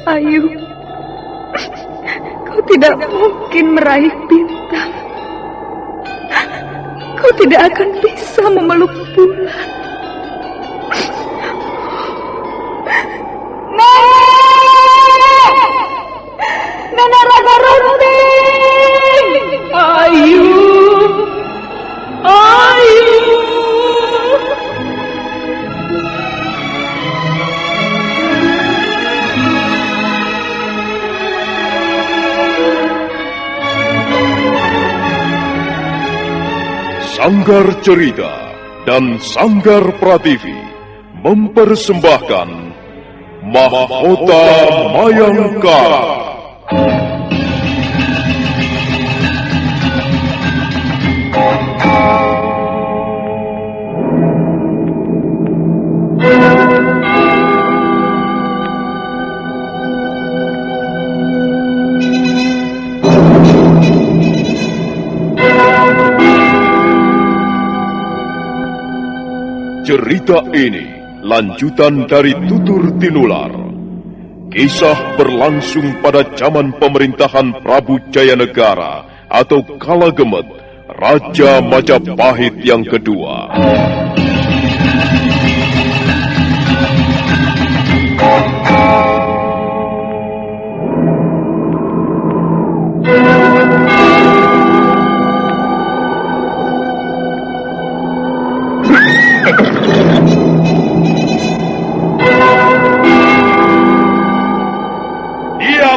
Ayu, kau tidak mungkin meraih bintang. Kau tidak akan bisa memeluk bulan. Nenek Raga Runting! Ayu! Ayu! Sanggar Cerita dan Sanggar Prativi mempersembahkan Mahkota Mayangkara. Cerita ini lanjutan dari Tutur Tinular. Kisah berlangsung pada zaman pemerintahan Prabu Jayanegara atau Kala Gemet, Raja Majapahit yang kedua.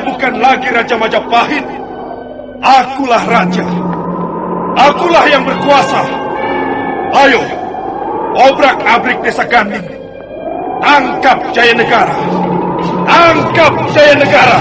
Bukan lagi Raja Majapahit. Akulah raja. Akulah yang berkuasa. Ayo, obrak-abrik desa Ganding. Tangkap Jayanegara. Tangkap Jayanegara.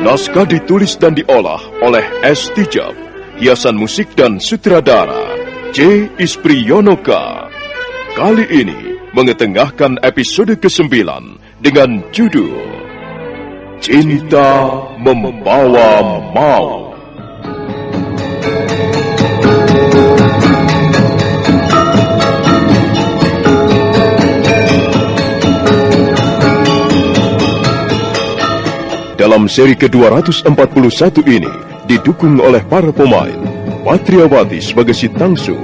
Naskah ditulis dan diolah oleh S. Tijab, hiasan musik dan sutradara C. Ispriyonoka. Kali ini mengetengahkan episode ke-9 dengan judul Cinta Membawa Maut. Dalam seri ke-241 ini didukung oleh para pemain Patriawati sebagai si Tangsu,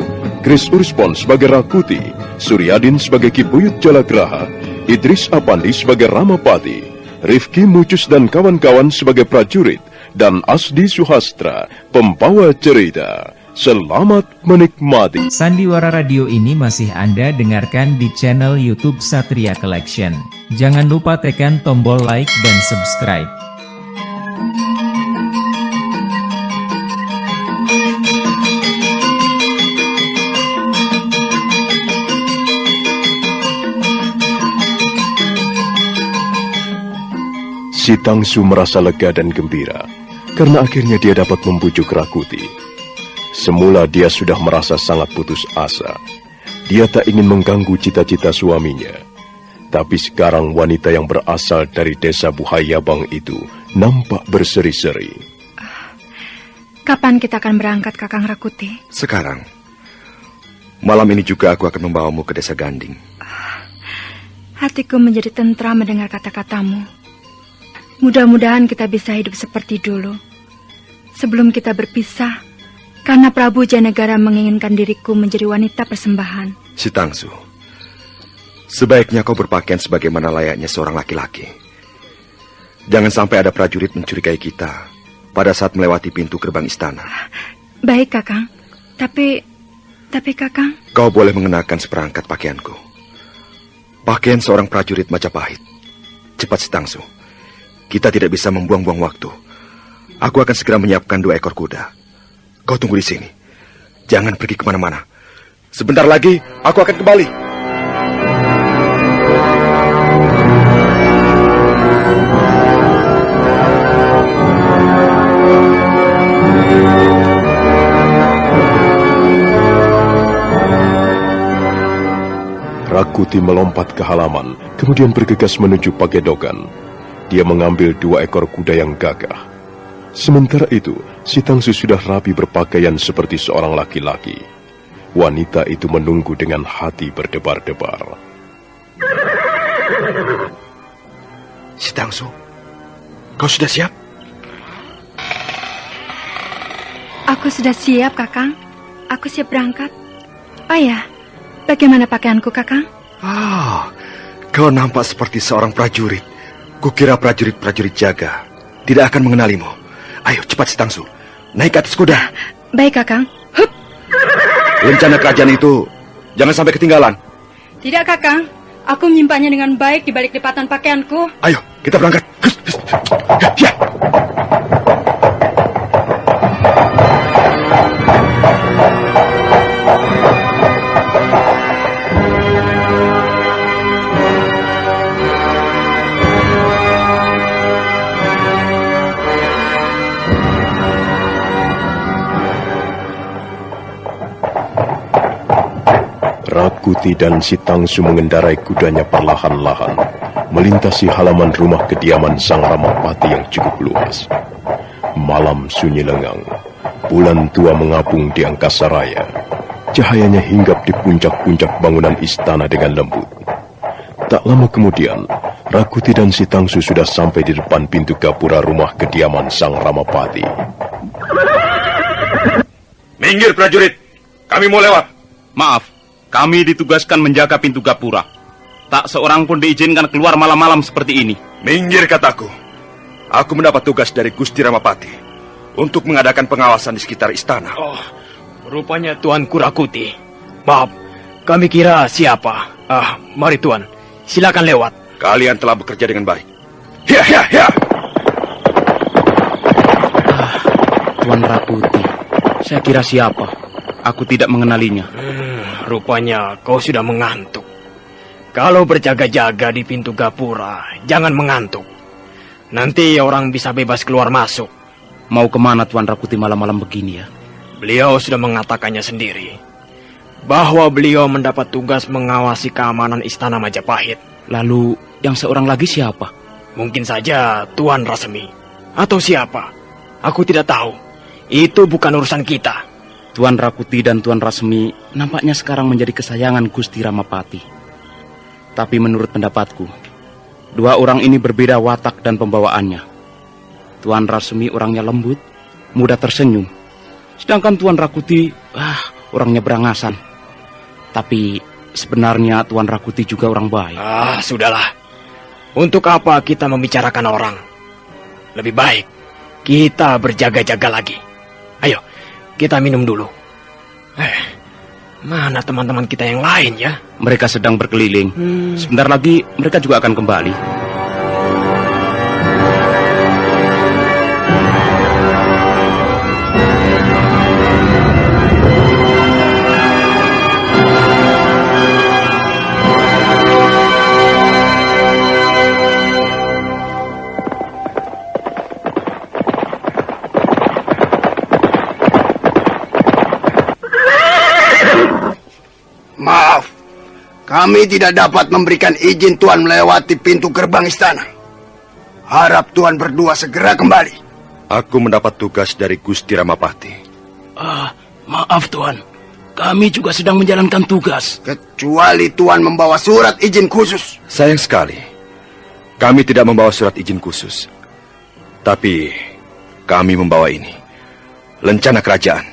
Chris Urspon sebagai Rakuti, Suryadin sebagai Ki Buyut Jalagraha, Idris Apandi sebagai Ramapati, Rifki Mucus dan kawan-kawan sebagai prajurit, dan Asdi Suhastra pembawa cerita. Selamat menikmati. Sandiwara Radio ini masih Anda dengarkan di channel YouTube Satria Collection. Jangan lupa tekan tombol like dan subscribe. Si Tangsu merasa lega dan gembira karena akhirnya dia dapat membujuk Rakuti. Semula dia sudah merasa sangat putus asa. Dia tak ingin mengganggu cita-cita suaminya. Tapi sekarang wanita yang berasal dari desa Buhayabang itu nampak berseri-seri. Kapan kita akan berangkat, Kakang Rakuti? Sekarang. Malam ini juga aku akan membawamu ke desa Ganding. Hatiku menjadi tentram mendengar kata-katamu. Mudah-mudahan kita bisa hidup seperti dulu. Sebelum kita berpisah, karena Prabu Jayanegara menginginkan diriku menjadi wanita persembahan. Si Tangsu, sebaiknya kau berpakaian sebagaimana layaknya seorang laki-laki. Jangan sampai ada prajurit mencurigai kita pada saat melewati pintu gerbang istana. Baik, Kakang. Tapi Kakang... Kau boleh mengenakan seperangkat pakaianku. Pakaian seorang prajurit Majapahit. Cepat, si Tangsu. Kita tidak bisa membuang-buang waktu. Aku akan segera menyiapkan 2 ekor kuda. Kau tunggu di sini. Jangan pergi kemana-mana. Sebentar lagi aku akan kembali. Rakuti melompat ke halaman, kemudian bergegas menuju Pagedokan. Dia mengambil 2 ekor kuda yang gagah. Sementara itu, si Tangsu sudah rapi berpakaian seperti seorang laki-laki. Wanita itu menunggu dengan hati berdebar-debar. Si Tangsu, kau sudah siap? Aku sudah siap, Kakang. Aku siap berangkat. Oh ya, bagaimana pakaianku, Kakang? Kau nampak seperti seorang prajurit. Kukira prajurit-prajurit jaga tidak akan mengenalimu. Ayo, cepat si Tangsu, naik ke atas kuda. Baik, Kakang. Hup. Rencana kerajaan itu jangan sampai ketinggalan. Tidak, Kakang. Aku menyimpannya dengan baik di balik lipatan pakaianku. Ayo, kita berangkat. Ya. Rakuti dan si Tangsu mengendarai kudanya perlahan-lahan, melintasi halaman rumah kediaman Sang Ramapati yang cukup luas. Malam sunyi lengang, bulan tua mengapung di angkasa raya. Cahayanya hinggap di puncak-puncak bangunan istana dengan lembut. Tak lama kemudian, Rakuti dan si Tangsu sudah sampai di depan pintu gapura rumah kediaman Sang Ramapati. Minggir prajurit, kami mau lewat. Maaf, kami ditugaskan menjaga pintu gapura. Tak seorang pun diizinkan keluar malam-malam seperti ini. Minggir kataku. Aku mendapat tugas dari Gusti Ramapati untuk mengadakan pengawasan di sekitar istana. Oh, rupanya Tuanku Rakuti. Maaf, kami kira siapa. Mari Tuan, silakan lewat. Kalian telah bekerja dengan baik. Ya. Tuan Rakuti, saya kira siapa? Aku tidak mengenalinya. Rupanya kau sudah mengantuk. Kalau berjaga-jaga di pintu gapura, jangan mengantuk. Nanti orang bisa bebas keluar masuk. Mau kemana Tuan Rakuti malam-malam begini ya? Beliau sudah mengatakannya sendiri, bahwa beliau mendapat tugas mengawasi keamanan istana Majapahit. Lalu yang seorang lagi siapa? Mungkin saja Tuan Rasmi. Atau siapa? Aku tidak tahu. Itu bukan urusan kita. Tuan Rakuti dan Tuan Rasmi nampaknya sekarang menjadi kesayangan Gusti Ramapati. Tapi menurut pendapatku, 2 orang ini berbeda watak dan pembawaannya. Tuan Rasmi orangnya lembut, mudah tersenyum. Sedangkan Tuan Rakuti, orangnya berangasan. Tapi sebenarnya Tuan Rakuti juga orang baik. Sudahlah. Untuk apa kita membicarakan orang? Lebih baik kita berjaga-jaga lagi. Ayo, kita minum dulu. Mana teman-teman kita yang lain ya? Mereka sedang berkeliling. Sebentar lagi mereka juga akan kembali. Maaf, kami tidak dapat memberikan izin Tuan melewati pintu gerbang istana. Harap Tuan berdua segera kembali. Aku mendapat tugas dari Gusti Ramapati. Maaf Tuan, kami juga sedang menjalankan tugas. Kecuali Tuan membawa surat izin khusus. Sayang sekali, kami tidak membawa surat izin khusus. Tapi kami membawa ini, lencana kerajaan.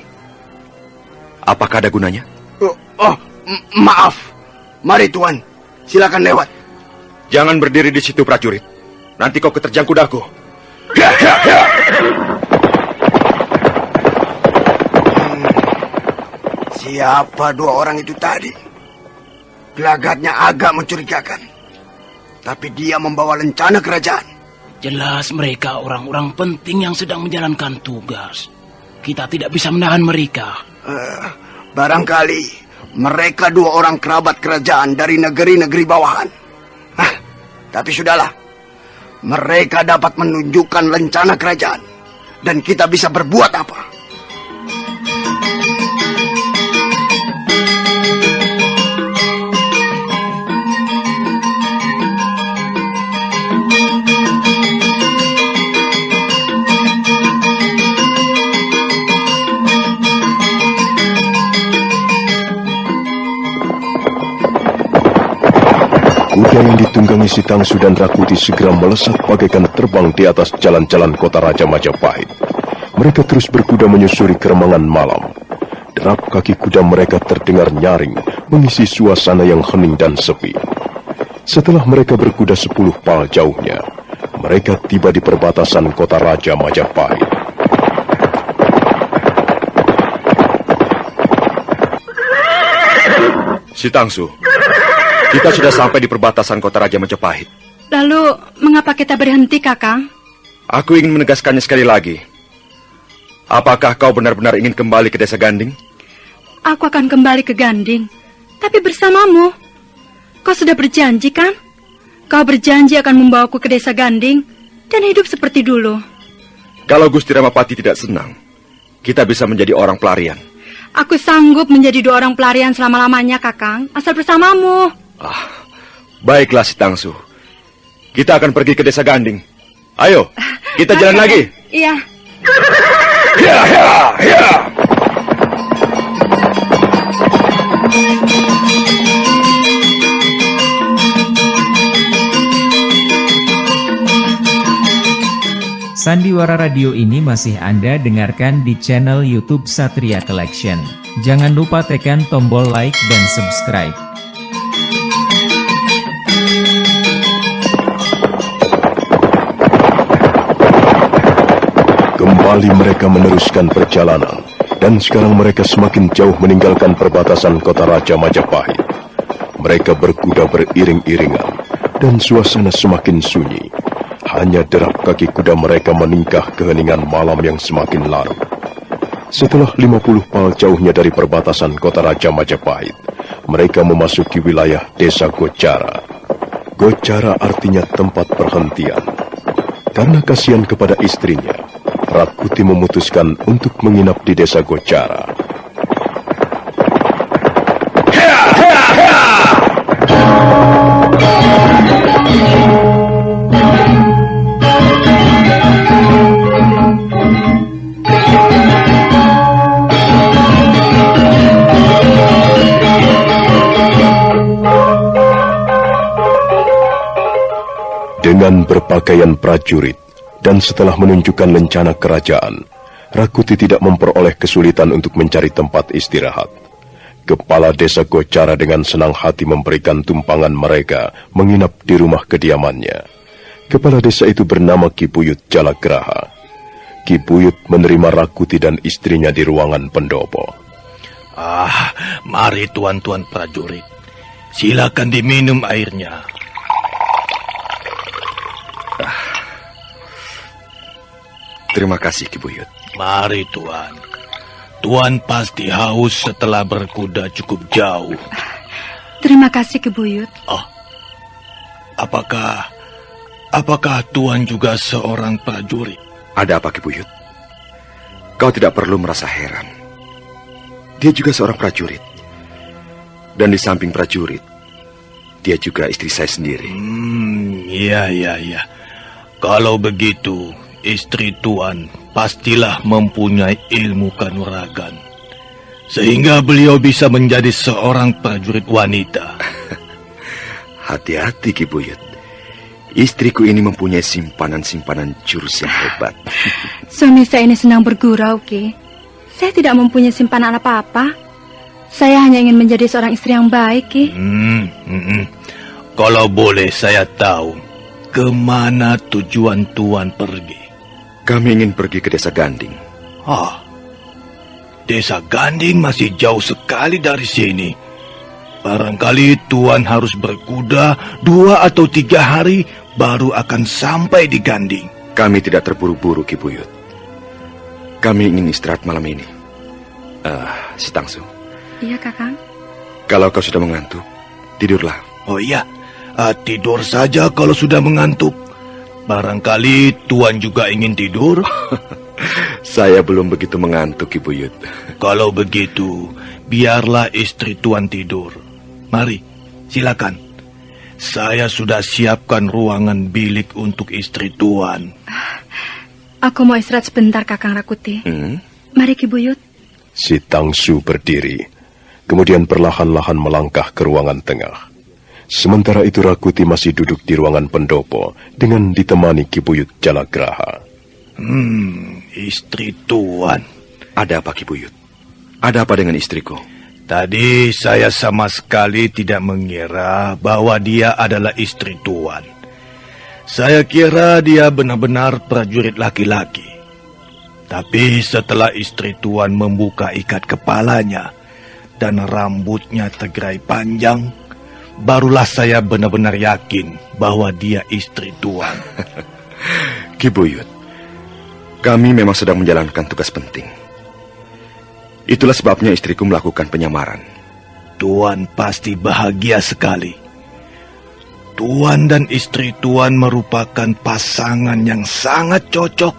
Apakah ada gunanya? Maaf. Mari Tuan, silakan lewat. Jangan berdiri di situ prajurit. Nanti kau keterjang kudaku. Siapa 2 orang itu tadi? Gelagatnya agak mencurigakan. Tapi dia membawa lencana kerajaan. Jelas mereka orang-orang penting yang sedang menjalankan tugas. Kita tidak bisa menahan mereka. Barangkali mereka dua orang kerabat kerajaan dari negeri-negeri bawahan. Tapi sudahlah. Mereka dapat menunjukkan lencana kerajaan. Dan kita bisa berbuat apa? Kuda yang ditunggangi si Tangsu dan Rakuti segera melesat bagaikan terbang di atas jalan-jalan kota Raja Majapahit. Mereka terus berkuda menyusuri keremangan malam. Derap kaki kuda mereka terdengar nyaring, mengisi suasana yang hening dan sepi. Setelah mereka berkuda 10 pal jauhnya, mereka tiba di perbatasan kota Raja Majapahit. Si Tangsu, kita sudah sampai di perbatasan kota Raja Majapahit. Lalu, mengapa kita berhenti, Kakang? Aku ingin menegaskannya sekali lagi. Apakah kau benar-benar ingin kembali ke desa Ganding? Aku akan kembali ke Ganding, tapi bersamamu. Kau sudah berjanji, kan? Kau berjanji akan membawaku ke desa Ganding dan hidup seperti dulu. Kalau Gusti Ramapati tidak senang, kita bisa menjadi orang pelarian. Aku sanggup menjadi 2 orang pelarian selama-lamanya, Kakang, asal bersamamu. Baiklah si Tangsu. Kita akan pergi ke desa Ganding. Ayo, kita jalan lagi. Iya. Ya, ya, ya. Sandiwara Radio ini masih Anda dengarkan di channel YouTube Satria Collection. Jangan lupa tekan tombol like dan subscribe. Kembali mereka meneruskan perjalanan, dan sekarang mereka semakin jauh meninggalkan perbatasan kota Raja Majapahit. Mereka berkuda beriring-iringan, dan suasana semakin sunyi. Hanya derap kaki kuda mereka meningkah keheningan malam yang semakin larut. Setelah 50 pal jauhnya dari perbatasan kota Raja Majapahit, mereka memasuki wilayah desa Gocara. Gocara artinya tempat perhentian. Karena kasihan kepada istrinya, Rakuti memutuskan untuk menginap di desa Gocara. Dengan berpakaian prajurit, dan setelah menunjukkan lencana kerajaan, Rakuti tidak memperoleh kesulitan untuk mencari tempat istirahat. Kepala desa Gocara dengan senang hati memberikan tumpangan mereka menginap di rumah kediamannya. Kepala desa itu bernama Ki Buyut Jalagraha. Ki Buyut menerima Rakuti dan istrinya di ruangan pendopo. Mari tuan-tuan prajurit. Silakan diminum airnya. Terima kasih, Ki Buyut. Mari, Tuan. Tuan pasti haus setelah berkuda cukup jauh. Terima kasih, Ki Buyut. Apakah Tuan juga seorang prajurit? Ada apa, Ki Buyut? Kau tidak perlu merasa heran. Dia juga seorang prajurit. Dan di samping prajurit, dia juga istri saya sendiri. Iya. Kalau begitu, istri Tuan pastilah mempunyai ilmu kanuragan, sehingga beliau bisa menjadi seorang prajurit wanita. Hati-hati, Ki Buyut. Istriku ini mempunyai simpanan-simpanan jurus yang hebat. Suami saya ini senang bergurau, Ki. Saya tidak mempunyai simpanan apa-apa. Saya hanya ingin menjadi seorang istri yang baik, Ki. Kalau boleh saya tahu, kemana tujuan Tuan pergi? Kami ingin pergi ke desa Ganding. Desa Ganding masih jauh sekali dari sini. Barangkali Tuan harus berkuda 2 atau 3 hari baru akan sampai di Ganding. Kami tidak terburu-buru, Ki Buyut. Kami ingin istirahat malam ini. Si Tangsu, Iya, Kakang. Kalau kau sudah mengantuk, tidurlah. Oh iya, tidur saja kalau sudah mengantuk. Barangkali Tuan juga ingin tidur? Saya belum begitu mengantuk, Ki Buyut. Kalau begitu, biarlah istri Tuan tidur. Mari, silakan. Saya sudah siapkan ruangan bilik untuk istri Tuan. Aku mau istirahat sebentar, Kakang Rakuti. Mari, Ki Buyut. Si Tangsu berdiri, kemudian perlahan-lahan melangkah ke ruangan tengah. Sementara itu Rakuti masih duduk di ruangan pendopo dengan ditemani Ki Buyut Jalagraha. Istri Tuan. Ada apa, Ki Buyut? Ada apa dengan istriku? Tadi saya sama sekali tidak mengira bahwa dia adalah istri Tuan. Saya kira dia benar-benar prajurit laki-laki. Tapi setelah istri Tuan membuka ikat kepalanya dan rambutnya tegerai panjang, barulah saya benar-benar yakin bahwa dia istri Tuan. Ki Buyut, kami memang sedang menjalankan tugas penting. Itulah sebabnya istriku melakukan penyamaran. Tuan pasti bahagia sekali. Tuan dan istri Tuan merupakan pasangan yang sangat cocok,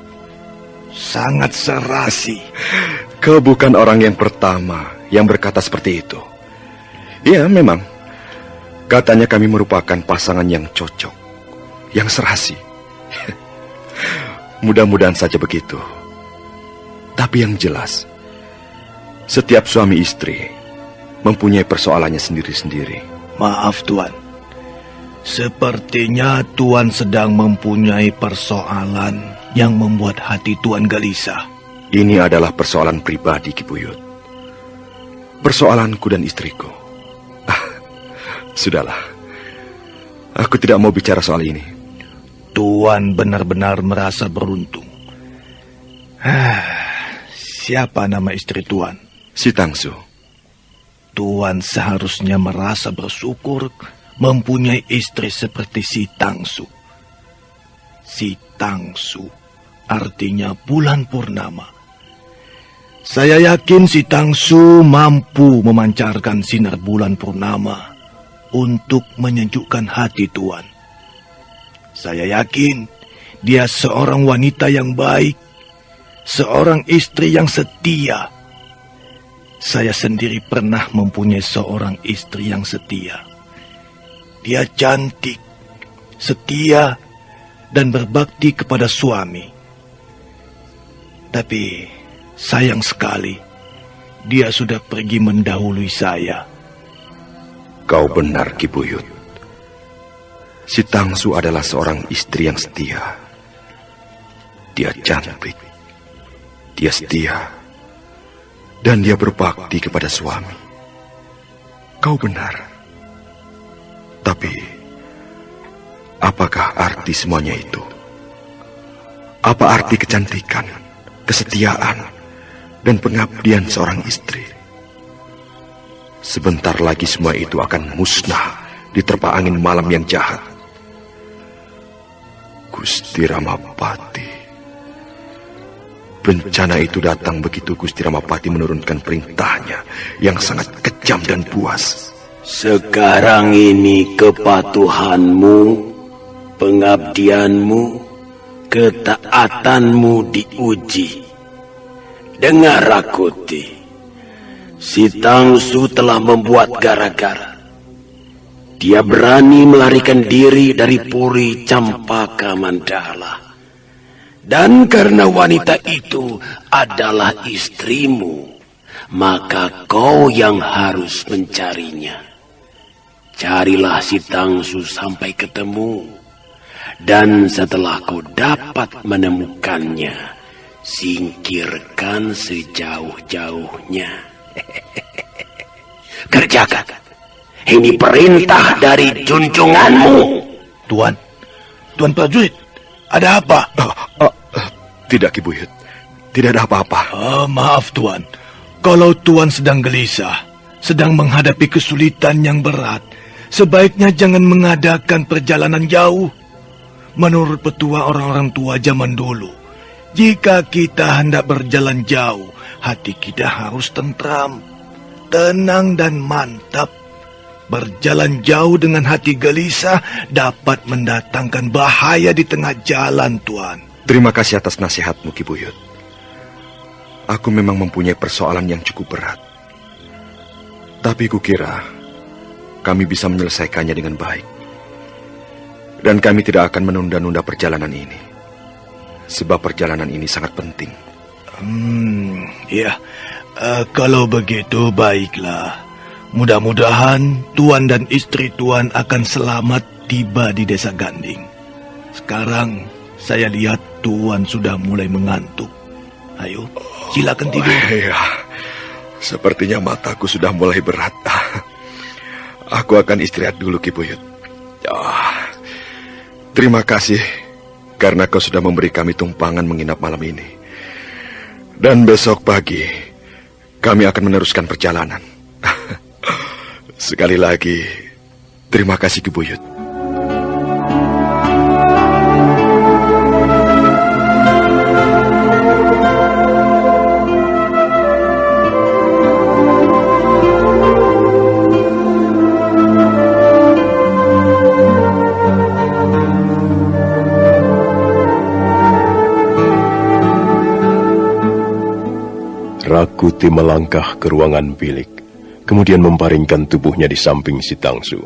sangat serasi. Kau bukan orang yang pertama yang berkata seperti itu. Ya, memang. Katanya kami merupakan pasangan yang cocok, yang serasi. Mudah-mudahan saja begitu. Tapi yang jelas, setiap suami istri mempunyai persoalannya sendiri-sendiri. Maaf Tuan, sepertinya Tuan sedang mempunyai persoalan yang membuat hati Tuan gelisah. Ini adalah persoalan pribadi, Ki Buyut. Persoalanku dan istriku. Sudahlah, aku tidak mau bicara soal ini. Tuan benar-benar merasa beruntung. Siapa nama istri Tuan? Si Tangsu. Tuan seharusnya merasa bersyukur mempunyai istri seperti si Tangsu. Si Tangsu artinya bulan purnama. Saya yakin si Tangsu mampu memancarkan sinar bulan purnama untuk menyejukkan hati Tuan. Saya yakin dia seorang wanita yang baik, seorang istri yang setia. Saya sendiri pernah mempunyai seorang istri yang setia. Dia cantik, setia, dan berbakti kepada suami. Tapi sayang sekali, dia sudah pergi mendahului saya. Kau benar, Ki Buyut. Si Tangsu adalah seorang istri yang setia. Dia cantik, dia setia, dan dia berbakti kepada suami. Kau benar. Tapi, apakah arti semuanya itu? Apa arti kecantikan, kesetiaan, dan pengabdian seorang istri? Sebentar lagi semua itu akan musnah diterpa angin malam yang jahat. Gusti Ramapati. Bencana itu datang begitu Gusti Ramapati menurunkan perintahnya yang sangat kejam dan buas. Sekarang ini kepatuhanmu, pengabdianmu, ketaatanmu diuji. Dengar Rakuti. Si Tangsu telah membuat gara-gara. Dia berani melarikan diri dari Puri Campaka Mandala. Dan karena wanita itu adalah istrimu, maka kau yang harus mencarinya. Carilah si Tangsu sampai ketemu. Dan setelah kau dapat menemukannya, singkirkan sejauh-jauhnya. Kerjakan. Ini perintah dari junjunganmu. Tuan prajurit, ada apa? Tidak, Ki Buyut. Tidak ada apa-apa. Maaf Tuan, kalau Tuan sedang gelisah, sedang menghadapi kesulitan yang berat, sebaiknya jangan mengadakan perjalanan jauh. Menurut petua orang-orang tua zaman dulu, jika kita hendak berjalan jauh, hati kita harus tentram. tenang dan mantap. Berjalan jauh dengan hati gelisah dapat mendatangkan bahaya di tengah jalan, Tuan. Terima kasih atas nasihatmu, Ki Buyut. Aku memang mempunyai persoalan yang cukup berat. Tapi kukira kami bisa menyelesaikannya dengan baik. Dan kami tidak akan menunda-nunda perjalanan ini. Sebab perjalanan ini sangat penting. Ya, kalau begitu baiklah. Mudah-mudahan Tuan dan istri Tuan akan selamat tiba di Desa Ganding. Sekarang saya lihat Tuan sudah mulai mengantuk. Ayo, silakan tidur. Ya, sepertinya mataku sudah mulai berat. Aku akan istirahat dulu, Ki Buyut. Terima kasih karena kau sudah memberi kami tumpangan menginap malam ini. Dan besok pagi kami akan meneruskan perjalanan. Sekali lagi, terima kasih, Ki Buyut. Rakuti melangkah ke ruangan bilik, kemudian membaringkan tubuhnya di samping si Tangsu.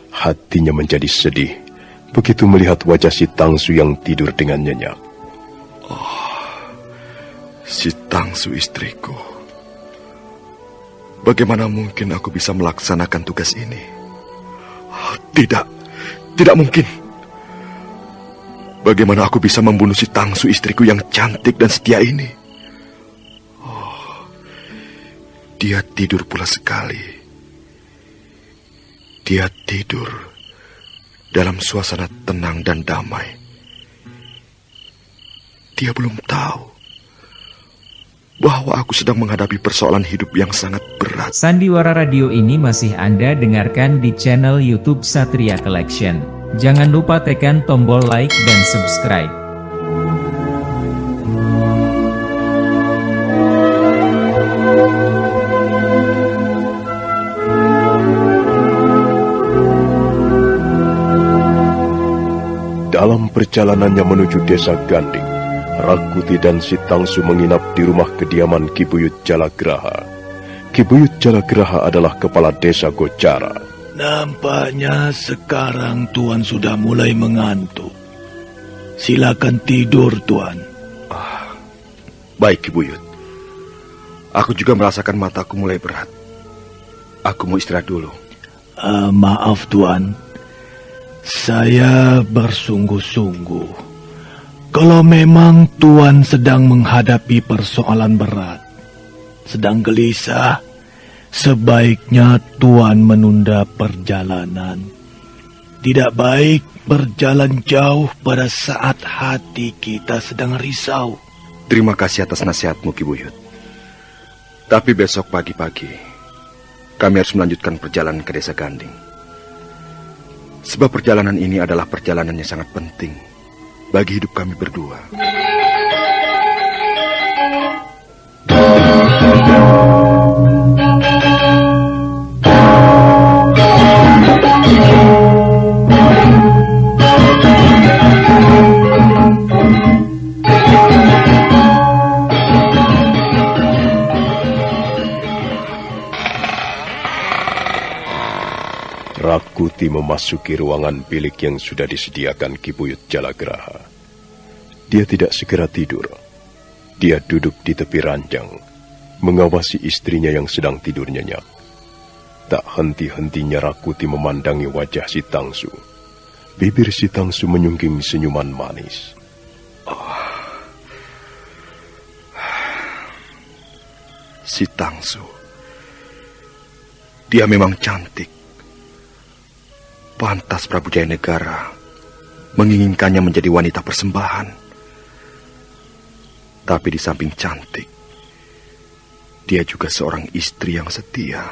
Hatinya menjadi sedih begitu melihat wajah si Tangsu yang tidur dengan nyenyak. Si Tangsu istriku. Bagaimana mungkin aku bisa melaksanakan tugas ini? Tidak mungkin. Bagaimana aku bisa membunuh si Tangsu istriku yang cantik dan setia ini? Dia tidur pula sekali. Dia tidur dalam suasana tenang dan damai. Dia belum tahu bahwa aku sedang menghadapi persoalan hidup yang sangat berat. Sandiwara Radio ini masih Anda dengarkan di channel YouTube Satria Collection. Jangan lupa tekan tombol like dan subscribe. Dalam perjalanannya menuju Desa Ganding, Rakuti dan si Tangsu menginap di rumah kediaman Ki Buyut Jalagraha. Ki Buyut Jalagraha adalah kepala desa Gocara. Nampaknya sekarang Tuan sudah mulai mengantuk. Silakan tidur, Tuan. Baik, Ki Buyut. Aku juga merasakan mataku mulai berat. Aku mau istirahat dulu. Maaf, Tuan. Saya bersungguh-sungguh. Kalau memang Tuan sedang menghadapi persoalan berat, sedang gelisah, sebaiknya Tuan menunda perjalanan. Tidak baik berjalan jauh pada saat hati kita sedang risau. Terima kasih atas nasihatmu, Ki Buyut. Tapi besok pagi-pagi, kami harus melanjutkan perjalanan ke Desa Ganding. Sebab perjalanan ini adalah perjalanan yang sangat penting bagi hidup kami berdua. Rakuti memasuki ruangan bilik yang sudah disediakan Ki Buyut Jalagraha. Dia tidak segera tidur. Dia duduk di tepi ranjang, mengawasi istrinya yang sedang tidur nyenyak. Tak henti-hentinya Rakuti memandangi wajah si Tangsu. Bibir si Tangsu menyungging senyuman manis. Si Tangsu. Dia memang cantik. Pantas Prabu Jayanegara menginginkannya menjadi wanita persembahan. Tapi di samping cantik, dia juga seorang istri yang setia.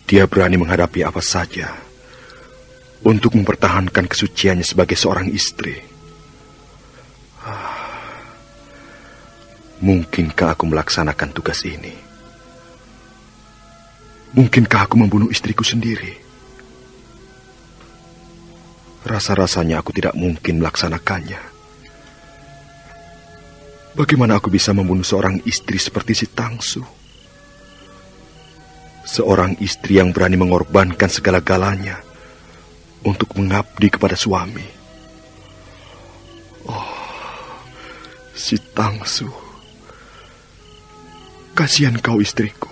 Dia berani menghadapi apa saja untuk mempertahankan kesuciannya sebagai seorang istri. Mungkinkah aku melaksanakan tugas ini? Mungkinkah aku membunuh istriku sendiri? Rasa-rasanya aku tidak mungkin melaksanakannya. Bagaimana aku bisa membunuh seorang istri seperti si Tangsu? Seorang istri yang berani mengorbankan segala-galanya untuk mengabdi kepada suami. Oh, si Tangsu. Kasihan kau istriku.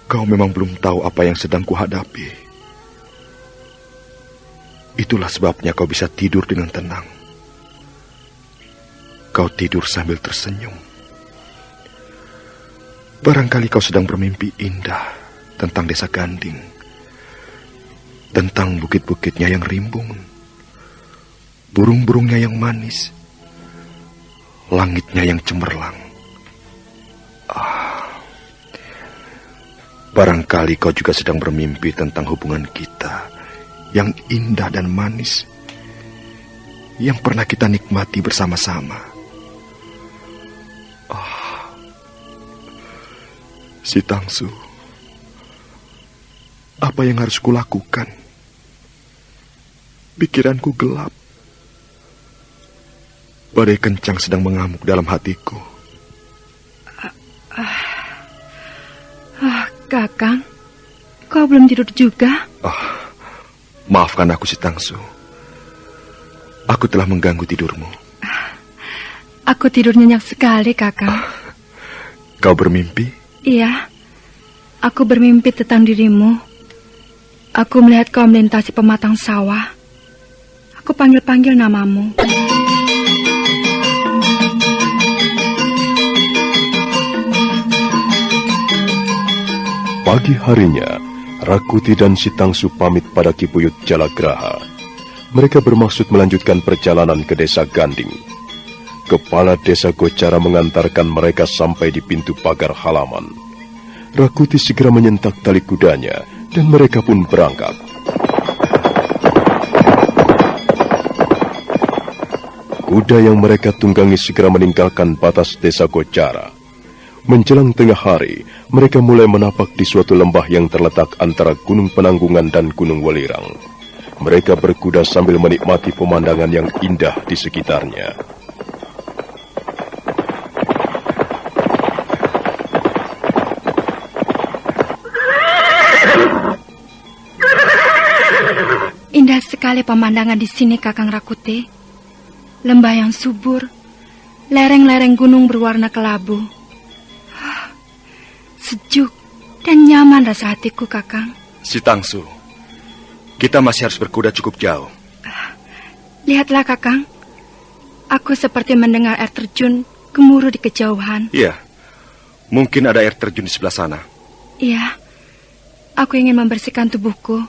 Kau memang belum tahu apa yang sedang kuhadapi. Itulah sebabnya kau bisa tidur dengan tenang. Kau tidur sambil tersenyum. Barangkali kau sedang bermimpi indah tentang desa Ganding, tentang bukit-bukitnya yang rimbun, burung-burungnya yang manis, langitnya yang cemerlang. Barangkali kau juga sedang bermimpi tentang hubungan kita yang indah dan manis, yang pernah kita nikmati bersama-sama. Si Tangsu, apa yang harus kulakukan? Pikiranku gelap. Badai kencang sedang mengamuk dalam hatiku. Kakang, kau belum tidur juga? Maafkan aku si Tangsu. Aku telah mengganggu tidurmu. Aku tidur nyenyak sekali, Kakang. Kau bermimpi? Iya, aku bermimpi tentang dirimu. Aku melihat kau melintasi pematang sawah. Aku panggil-panggil namamu. Pagi harinya, Rakuti dan si Tangsu pamit pada Ki Buyut Jalagraha. Mereka bermaksud melanjutkan perjalanan ke desa Ganding. Kepala desa Gocara mengantarkan mereka sampai di pintu pagar halaman. Rakuti segera menyentak tali kudanya dan mereka pun berangkat. Kuda yang mereka tunggangi segera meninggalkan batas desa Gocara. Menjelang tengah hari, mereka mulai menapak di suatu lembah yang terletak antara Gunung Penanggungan dan Gunung Welirang. Mereka berkuda sambil menikmati pemandangan yang indah di sekitarnya. Indah sekali pemandangan di sini, Kakang Rakuti. Lembah yang subur, lereng-lereng gunung berwarna kelabu. Sejuk dan nyaman rasa hatiku, Kakang. Si Tangsu, kita masih harus berkuda cukup jauh. Lihatlah, Kakang. Aku seperti mendengar air terjun gemuruh di kejauhan. Iya, mungkin ada air terjun di sebelah sana. Iya, aku ingin membersihkan tubuhku.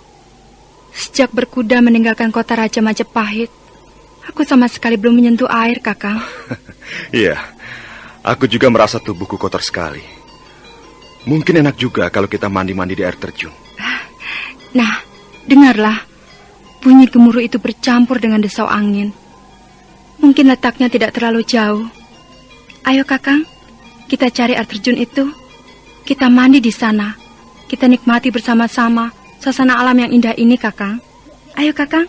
Sejak berkuda meninggalkan kota Raja Majapahit, aku sama sekali belum menyentuh air, Kakang. Iya, aku juga merasa tubuhku kotor sekali. Mungkin enak juga kalau kita mandi-mandi di air terjun. Nah, dengarlah. Bunyi gemuruh itu bercampur dengan desau angin. Mungkin letaknya tidak terlalu jauh. Ayo, Kakang, kita cari air terjun itu. Kita mandi di sana. Kita nikmati bersama-sama suasana alam yang indah ini, Kakang. Ayo, Kakang.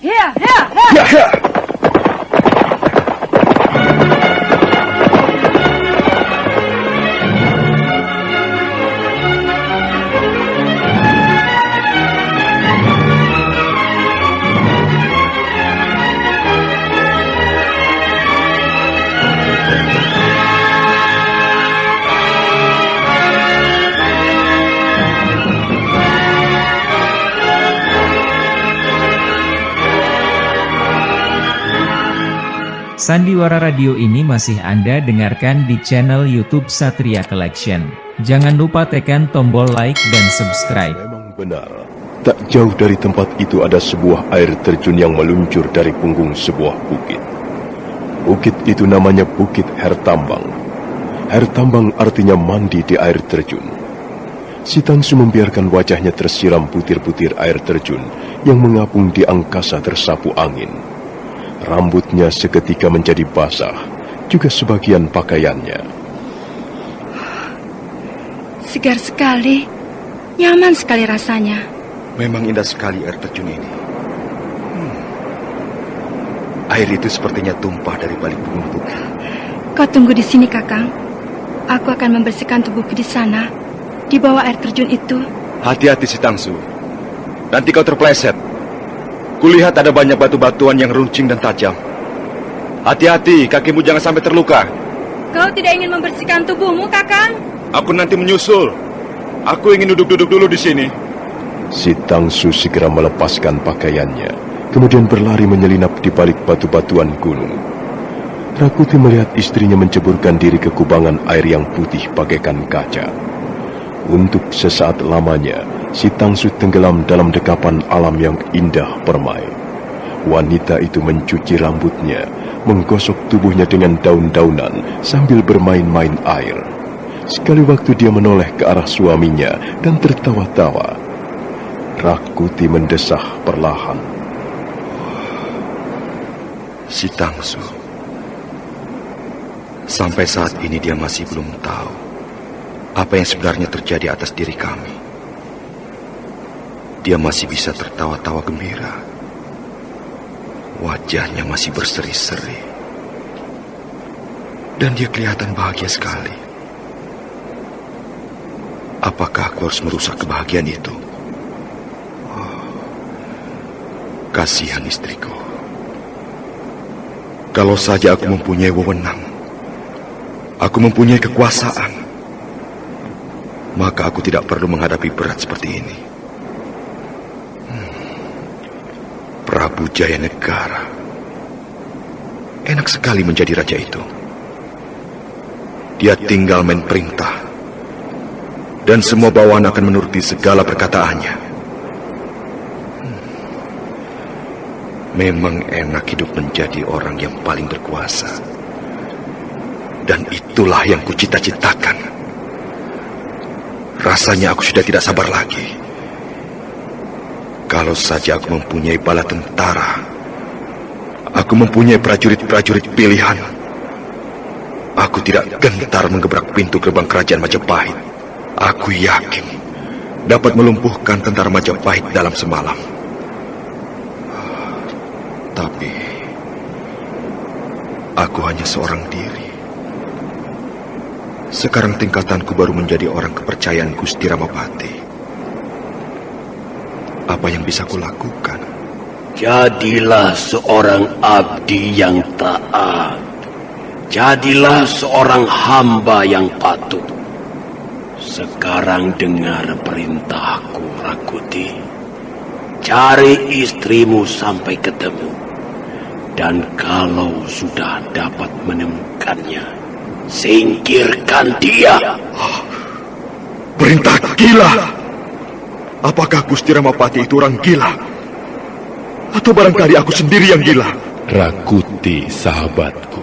Ya. Sandiwara Radio ini masih Anda dengarkan di channel YouTube Satria Collection. Jangan lupa tekan tombol like dan subscribe. Memang benar, tak jauh dari tempat itu ada sebuah air terjun yang meluncur dari punggung sebuah bukit. Bukit itu namanya Bukit Hertambang. Hertambang artinya mandi di air terjun. Si Tangsu membiarkan wajahnya tersiram butir-butir air terjun yang mengapung di angkasa tersapu angin. Rambutnya seketika menjadi basah, juga sebagian pakaiannya. Segar sekali, nyaman sekali rasanya. Memang indah sekali air terjun ini. Air itu sepertinya tumpah dari balik gunung bukit. Kau tunggu di sini, Kakang. Aku akan membersihkan tubuhku di sana, di bawah air terjun itu. Hati-hati si Tangsu. Nanti kau terpleset. Kulihat ada banyak batu-batuan yang runcing dan tajam. Hati-hati, kakimu jangan sampai terluka. Kau tidak ingin membersihkan tubuhmu, Kakang? Aku nanti menyusul. Aku ingin duduk-duduk dulu di sini. Si Tangsu segera melepaskan pakaiannya, kemudian berlari menyelinap di balik batu-batuan gunung. Rakuti melihat istrinya menceburkan diri ke kubangan air yang putih bagaikan kaca. Untuk sesaat lamanya, si Tangsu tenggelam dalam dekapan alam yang indah permai. Wanita itu mencuci rambutnya, menggosok tubuhnya dengan daun-daunan sambil bermain-main air. Sekali waktu dia menoleh ke arah suaminya dan tertawa-tawa. Rakuti mendesah perlahan. Si Tangsu. Sampai saat ini dia masih belum tahu apa yang sebenarnya terjadi atas diri kami. Dia masih bisa tertawa-tawa gembira. Wajahnya masih berseri-seri. Dan dia kelihatan bahagia sekali. Apakah aku harus merusak kebahagiaan itu? Kasihan istriku. Kalau saja aku mempunyai wewenang, aku mempunyai kekuasaan, maka aku tidak perlu menghadapi berat seperti ini. Prabu Jayanegara. Enak sekali menjadi raja itu. Dia tinggal main perintah, dan semua bawahan akan menuruti segala perkataannya. Memang enak hidup menjadi orang yang paling berkuasa. Dan itulah yang kucita-citakan. Rasanya aku sudah tidak sabar lagi. Kalau saja aku mempunyai bala tentara, aku mempunyai prajurit-prajurit pilihan, aku tidak gentar menggebrak pintu gerbang kerajaan Majapahit. Aku yakin dapat melumpuhkan tentara Majapahit dalam semalam. Tapi aku hanya seorang diri. Sekarang tingkatanku baru menjadi orang kepercayaan Gusti Ramapati. Apa yang bisa kulakukan? Jadilah seorang abdi yang taat. Jadilah seorang hamba yang patuh. Sekarang dengar perintahku, Rakuti. Cari istrimu sampai ketemu. Dan kalau sudah dapat menemukannya, singkirkan dia. Perintah gila. Apakah Gusti Ramapati itu orang gila? Atau barangkali aku sendiri yang gila? Rakuti, sahabatku.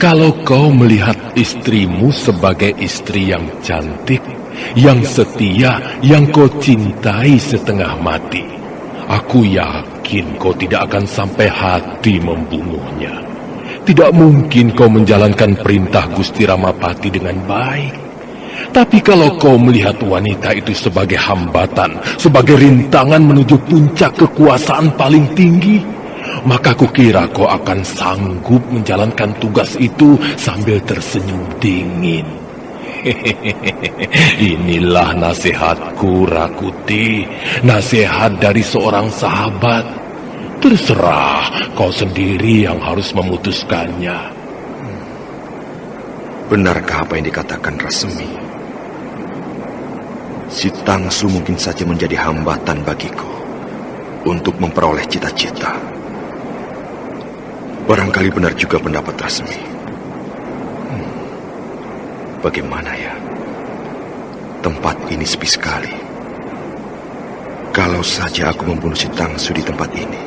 Kalau kau melihat istrimu sebagai istri yang cantik, yang setia, yang kau cintai setengah mati, aku yakin kau tidak akan sampai hati membunuhnya. Tidak mungkin kau menjalankan perintah Gusti Ramapati dengan baik. Tapi kalau kau melihat wanita itu sebagai hambatan, sebagai rintangan menuju puncak kekuasaan paling tinggi, maka kukira kau akan sanggup menjalankan tugas itu sambil tersenyum dingin. Inilah nasihatku, Rakuti. Nasihat dari seorang sahabat. Terserah kau sendiri yang harus memutuskannya. Benarkah apa yang dikatakan Rasemi? Si Tangsu mungkin saja menjadi hambatan bagiku untuk memperoleh cita-cita. Barangkali benar juga pendapat Rasemi. Bagaimana ya? Tempat ini sepi sekali. Kalau saja aku membunuh si Tangsu di tempat ini,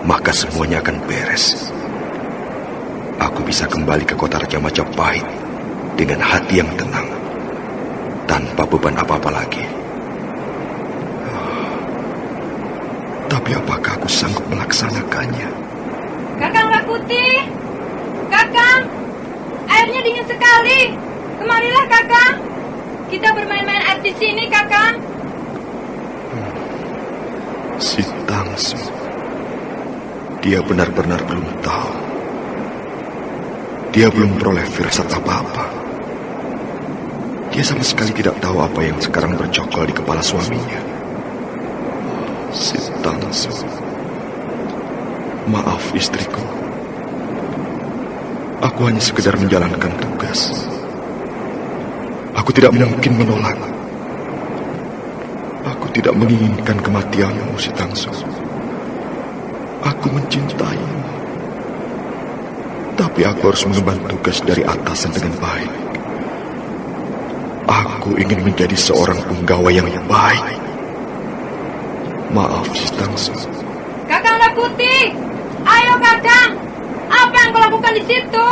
maka semuanya akan beres. Aku bisa kembali ke kota Raja Majapahit dengan hati yang tenang, tanpa beban apa-apa lagi. Tapi apakah aku sanggup melaksanakannya? Kakang Rakuti! Kakang! Airnya dingin sekali. Kemarilah, Kakang. Kita bermain-main air di sini, Kakang. Si Tangsu. Dia benar-benar belum tahu. Dia belum peroleh firasat apa-apa. Dia sama sekali tidak tahu apa yang sekarang bercokol di kepala suaminya. Si Tangsu. Maaf istriku. Aku hanya sekedar menjalankan tugas. Aku tidak mungkin menolak. Aku tidak menginginkan kematianmu, si Tangsu. Aku mencintaimu. Tapi aku harus mengemban tugas dari atasan dengan baik. Aku ingin menjadi seorang penggawa yang baik. Maaf, si Tangsu. Kakang Rakuti, ayo Kakang. Apa yang kau lakukan di situ?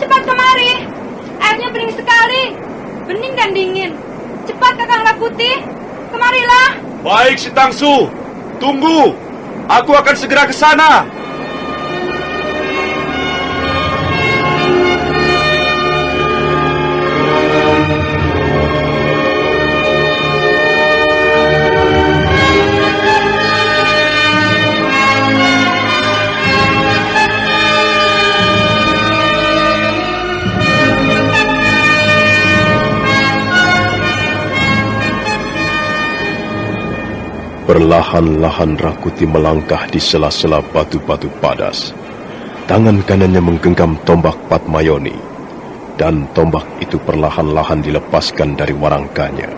Cepat kemari. Airnya bening sekali. Bening dan dingin. Cepat Kakang Rakuti, kemarilah. Baik, si Tangsu. Tunggu. Aku akan segera ke sana. Perlahan-lahan Rakuti melangkah di sela-sela batu-batu padas. Tangan kanannya menggenggam tombak Patmayoni, dan tombak itu perlahan-lahan dilepaskan dari warangkanya.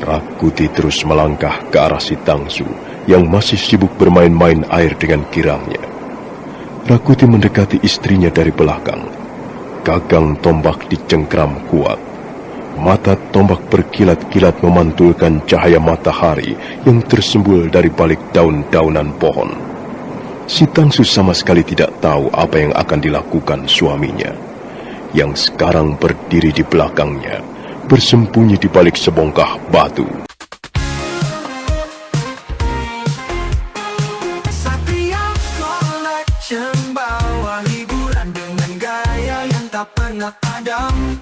Rakuti terus melangkah ke arah si Tangsu yang masih sibuk bermain-main air dengan kirangnya. Rakuti mendekati istrinya dari belakang. Gagang tombak dicengkram kuat. Mata tombak berkilat-kilat memantulkan cahaya matahari yang tersembul dari balik daun-daunan pohon. Si Tangsu sama sekali tidak tahu apa yang akan dilakukan suaminya, yang sekarang berdiri di belakangnya, bersembunyi di balik sebongkah batu. Satria Collection bawa hiburan dengan gaya yang tak pernah padam.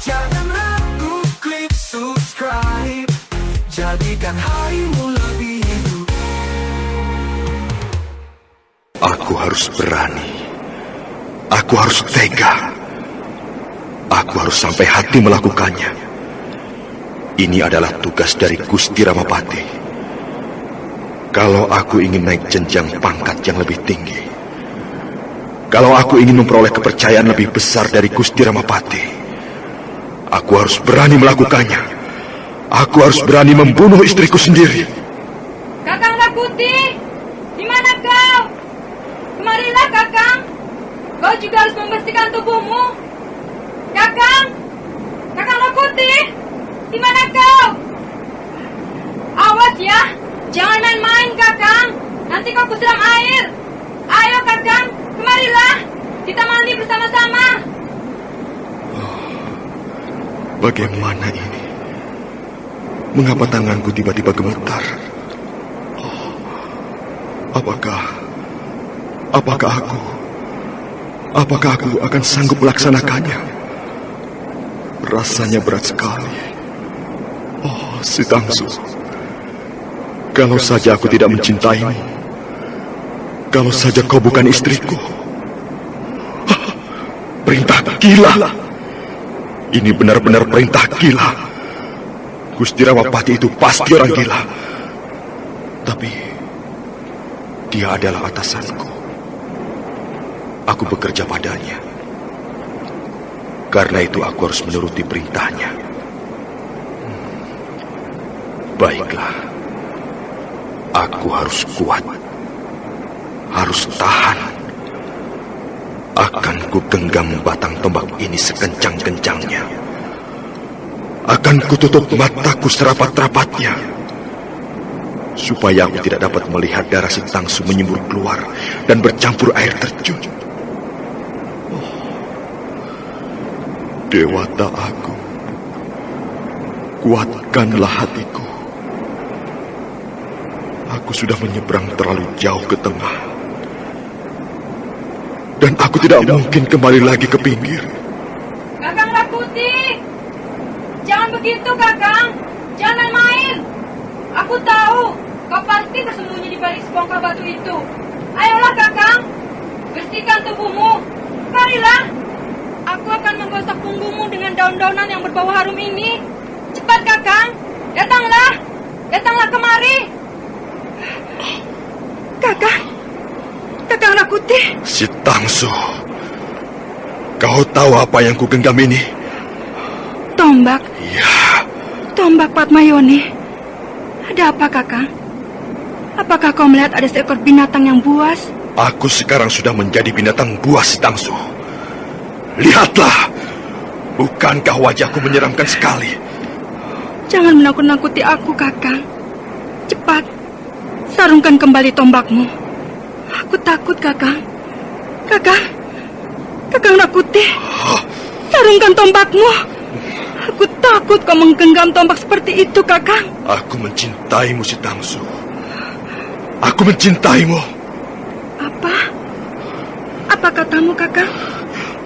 Jangan ragu, klik subscribe. Jadikan harimu lebih hidup. Aku harus berani. Aku harus tega. Aku harus sampai hati melakukannya. Ini adalah tugas dari Gusti Ramapati. Kalau aku ingin naik jenjang pangkat yang lebih tinggi, kalau aku ingin memperoleh kepercayaan lebih besar dari Gusti Ramapati, aku harus berani melakukannya. Aku harus berani membunuh istriku sendiri. Kakang Rakuti, di mana kau? Kemarilah Kakang. Kau juga harus membersihkan tubuhmu. Kakang, Kakang Rakuti, di mana kau? Awas ya, jangan main-main Kakang. Nanti kau kusiram air. Ayo Kakang, kemarilah. Kita mandi bersama-sama. Bagaimana ini? Mengapa tanganku tiba-tiba gemetar? Apakah aku akan sanggup melaksanakannya? Rasanya berat sekali. Oh, si Tangsu. Kalau saja aku tidak mencintaimu. Kalau saja kau bukan istriku. Perintah gila. Ini benar-benar perintah gila. Gusti Ramapati itu pasti orang gila. Tapi dia adalah atasanku. Aku bekerja padanya. Karena itu aku harus menuruti perintahnya. Baiklah. Aku harus kuat. Harus tahan. Akan ku genggam batang tombak ini sekencang-kencangnya. Akan kututup mataku serapat-rapatnya, supaya aku tidak dapat melihat darah si Tangsu menyembur keluar dan bercampur air terjun. Oh, Dewata Agung, kuatkanlah hatiku. Aku sudah menyeberang terlalu jauh ke tengah, dan aku tidak mungkin kembali lagi ke pinggir. Kakang Rakuti, Jangan begitu, Kakang. Jangan main. Aku tahu kau pasti bersembunyi di balik sebongkah batu itu. Ayolah, Kakang. Bersihkan tubuhmu. Marilah. Aku akan menggosok punggungmu dengan daun-daunan yang berbau harum ini. Cepat, Kakang. Datanglah. Datanglah kemari. Kakang. Kakang Rakuti. Si Tangsu. Kau tahu apa yang ku genggam ini? Tombak. Iya. Tombak Patmayoni. Ada apa, Kakang? Apakah kau melihat ada seekor binatang yang buas? Aku sekarang sudah menjadi binatang buas, Tangsu. Lihatlah. Bukankah wajahku menyeramkan sekali? Jangan menakut-nakuti aku, Kakang. Cepat. Sarungkan kembali tombakmu. Aku takut, Kakang. Kakang Rakuti. Sarungkan tombakmu. Aku takut kau menggenggam tombak seperti itu, Kakang. Aku mencintaimu, si Tangsu. Aku mencintaimu. Apa katamu, Kakang?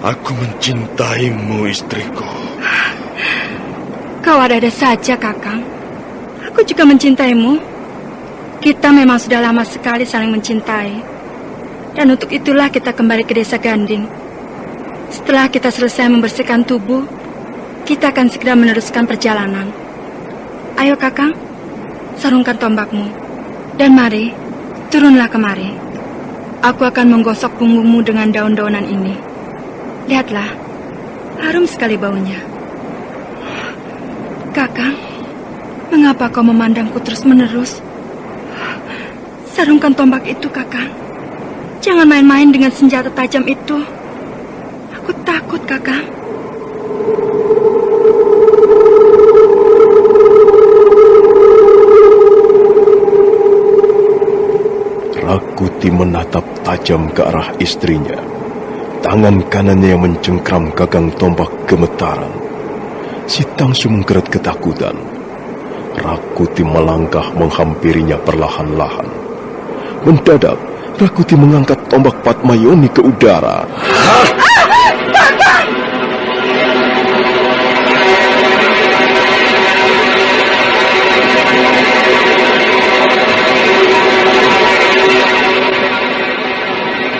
Aku mencintaimu, istriku. Kau ada-ada saja, Kakang. Aku juga mencintaimu. Kita memang sudah lama sekali saling mencintai. Dan untuk itulah kita kembali ke desa Ganding. Setelah kita selesai membersihkan tubuh, kita akan segera meneruskan perjalanan. Ayo, Kakang, sarungkan tombakmu. Dan mari, turunlah kemari. Aku akan menggosok punggungmu dengan daun-daunan ini. Lihatlah, harum sekali baunya. Kakang, mengapa kau memandangku terus-menerus? Sarungkan tombak itu, Kakang. Jangan main-main dengan senjata tajam itu. Aku takut, Kakang. Rakuti menatap tajam ke arah istrinya. Tangan kanannya yang mencengkram gagang tombak gemetaran. Si Tangsu menggerat ketakutan. Rakuti melangkah menghampirinya perlahan-lahan. Mendadak, Rakuti mengangkat tombak Patmayoni ke udara.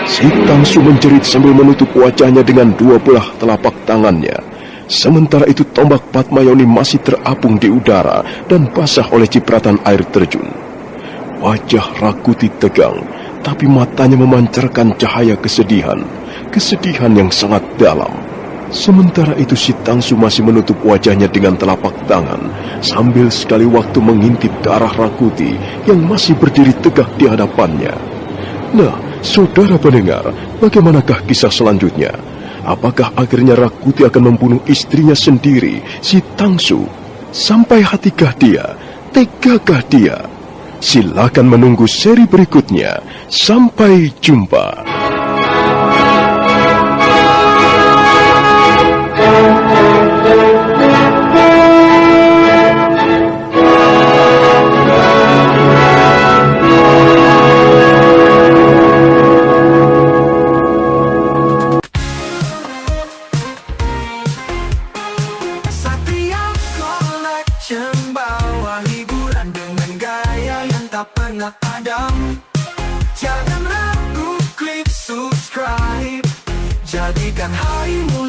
Si Tangsu menjerit sambil menutup wajahnya dengan dua belah telapak tangannya. Sementara itu tombak Patmayoni masih terapung di udara dan basah oleh cipratan air terjun. Wajah Rakuti tegang, tapi matanya memancarkan cahaya kesedihan. Kesedihan yang sangat dalam. Sementara itu si Tangsu masih menutup wajahnya dengan telapak tangan, sambil sekali waktu mengintip ke arah Rakuti yang masih berdiri tegak di hadapannya. Nah, saudara pendengar, bagaimanakah kisah selanjutnya? Apakah akhirnya Rakuti akan membunuh istrinya sendiri, si Tangsu? Sampai hatikah dia? Tegakah dia? Silakan menunggu seri berikutnya. Sampai jumpa. Pernah padam. Jangan ragu, klik subscribe. Jadikan harimu